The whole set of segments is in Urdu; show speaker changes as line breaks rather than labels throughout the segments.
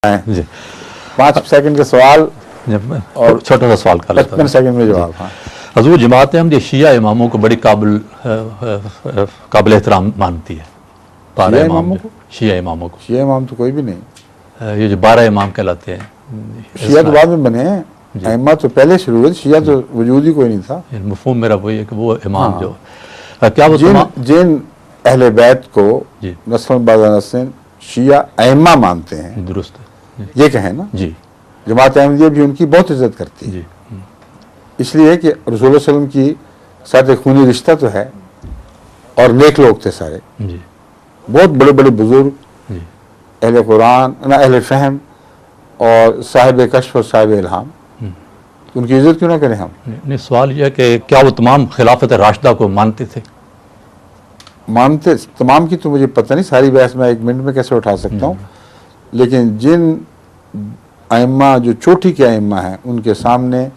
جی
5 سیکنڈ کا سوال
اور چھوٹا سا سوال کر لیتا
55 سیکنڈ میں جواب. ہاں
حضور جماعت احمدیہ شیعہ اماموں کو بڑی قابل احترام مانتی ہے. 12 امام شیعہ اماموں کو.
شیعہ امام تو کوئی بھی نہیں.
یہ جو 12 امام کہلاتے ہیں
شیعہ تو بعد میں بنے ہیں. ائمہ تو پہلے شروع ہوئے. شیعہ تو وجود ہی کوئی نہیں تھا.
مفہوم میرا وہی ہے کہ وہ امام جو کیا وہ
جن اہل بیت کو
جی
نسل بعد نسل شیعہ ائمہ مانتے ہیں
درست
یہ کہیں نا.
جی
جماعت احمدیہ بھی ان کی بہت عزت کرتی ہے.
جی
اس لیے کہ رسول اللہ صلی اللہ علیہ وسلم کی ساتھ ایک خونی رشتہ تو ہے اور نیک لوگ تھے سارے.
جی
بہت بڑے بڑے بزرگ
جی
اہل قرآن اہل فہم اور صاحب کشف اور صاحب الہام. ان کی عزت کیوں نہ کریں ہم.
نہیں سوال یہ ہے کہ کیا وہ تمام خلافت راشدہ کو مانتے تھے؟
مانتے تمام کی تو مجھے پتہ نہیں. ساری بحث میں 1 منٹ میں کیسے اٹھا سکتا ہوں. لیکن جن ائمہ جو چوٹی کے ائمہ ہیں ان کے سامنے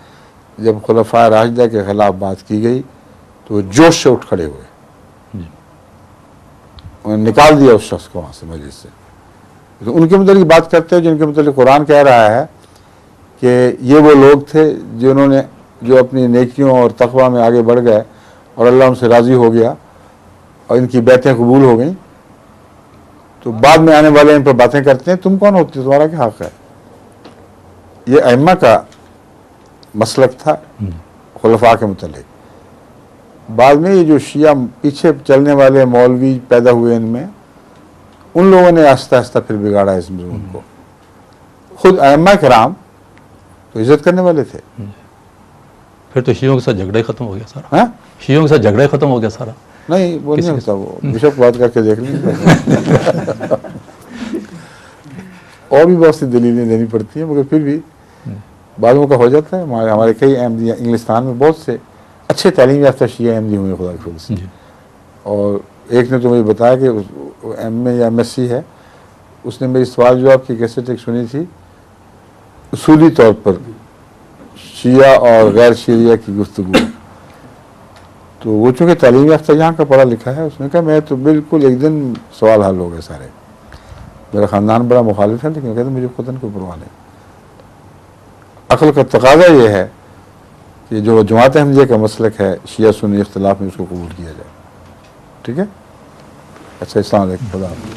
جب خلفاء راشدہ کے خلاف بات کی گئی تو وہ جوش سے اٹھ کھڑے ہوئے. انہوں نے نکال دیا اس شخص کو وہاں سے مجلس سے. ان کے متعلق بات کرتے ہیں جن کے متعلق قرآن کہہ رہا ہے کہ یہ وہ لوگ تھے جنہوں نے جو اپنی نیکیوں اور تقویٰ میں آگے بڑھ گئے اور اللہ ان سے راضی ہو گیا اور ان کی بیعتیں قبول ہو گئیں. تو بعد میں آنے والے ان پر باتیں کرتے ہیں. تم کون ہوتے تمہارا کیا حق ہے. یہ ائمہ کا مسلک تھا خلفاء کے متعلق. بعد میں یہ جو شیعہ پیچھے چلنے والے مولوی پیدا ہوئے ان میں ان لوگوں نے آہستہ آہستہ پھر بگاڑا اس مضمون کو. خود ائمہ کرام تو عزت کرنے والے تھے.
پھر تو شیعوں کے ساتھ جھگڑا ہی ختم ہو گیا سارا.
ہاں
شیعوں کے ساتھ جھگڑا ہی ختم ہو گیا سارا.
نہیں وہ نہیں ہوتا. وہ بشپ بات کر کے دیکھ لیں. اور بھی بہت سی دلیلیں دینی پڑتی ہیں مگر پھر بھی بعضوں کا ہو جاتا ہے. ہمارے کئی احمدی انگلستان میں بہت سے اچھے تعلیم یافتہ شیعہ احمدی ہوئے خدا کے فضل سے. اور ایک نے تو مجھے بتایا کہ ایم اے یا ایم ایس سی ہے. اس نے میری سوال جواب کی کیسٹ ایک سنی تھی اصولی طور پر شیعہ اور غیر شیعہ کی گفتگو. تو وہ چونکہ تعلیم یافتہ یہاں کا پڑھا لکھا ہے اس نے کہا میں تو بالکل ایک دن سوال حل ہو گئے سارے. میرا خاندان بڑا مخالف ہے لیکن کہتے مجھے خود کو پرواہ نہیں. عقل کا تقاضا یہ ہے کہ جو جماعت احمدیہ کا مسلک ہے شیعہ سنی اختلاف میں اس کو قبول کیا جائے. ٹھیک ہے. اچھا السلام علیکم. خدا حافظ.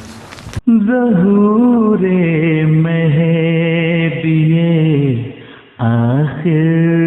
ظہور مہدی آخر